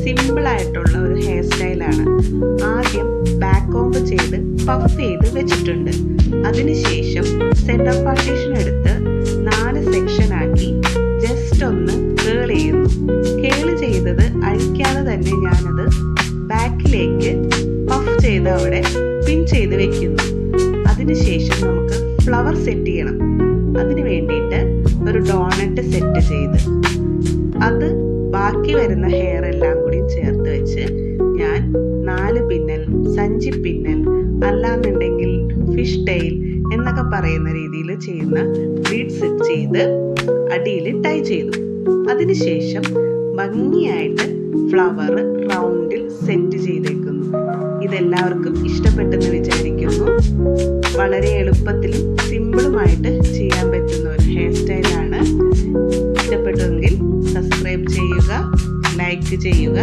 സിമ്പിളായിട്ടുള്ള ഒരു ഹെയർ സ്റ്റൈലാണ്. ആദ്യം ബാക്ക് കോംബ് ചെയ്ത് പഫ് ചെയ്ത് വെച്ചിട്ടുണ്ട്. അതിനുശേഷം സെൻറ്റർ പാർട്ടീഷൻ എടുത്ത് 4 സെക്ഷനാക്കി ജസ്റ്റ് ഒന്ന് കേൾ ചെയ്യുന്നു. കേൾ ചെയ്തത് അഴിക്കാതെ തന്നെ ഞാനത് ബാക്കിലേക്ക് പഫ് ചെയ്ത് അവിടെ പിൻ ചെയ്ത് വെക്കുന്നു. അതിനുശേഷം നമുക്ക് ഫ്ലവർ സെറ്റ് ചെയ്യണം. അതിന് വേണ്ടിയിട്ട് ഒരു ഡോണറ്റ് സെറ്റ് ചെയ്ത് അത് ബാക്കി വരുന്ന ഹെയർ എല്ലാം കൂടി ചേർത്ത് വെച്ച് ഞാൻ 4 പിന്നൽ, സഞ്ചി പിന്നൽ, അല്ലാന്നുണ്ടെങ്കിൽ ഫിഷ് ടെയിൽ എന്നൊക്കെ പറയുന്ന രീതിയിൽ ചെയ്യുന്ന ബീഡ്സ് ചെയ്ത് അടിയിൽ ടൈ ചെയ്തു. അതിനുശേഷം ഭംഗിയായിട്ട് ഫ്ലവർ റൗണ്ടിൽ സെറ്റ് ചെയ്തേക്കുന്നു. ഇതെല്ലാവർക്കും ഇഷ്ടപ്പെട്ടെന്ന് വിചാരിക്കുന്നു. വളരെ എളുപ്പത്തിലും സിമ്പിളുമായിട്ട് ചെയ്യാൻ പറ്റുന്ന ഒരു ഹെയർ സ്റ്റൈലാണ്. ഇഷ്ടപ്പെട്ടുവെങ്കിൽ സബ്സ്ക്രൈബ് ചെയ്യുക, ലൈക്ക് ചെയ്യുക.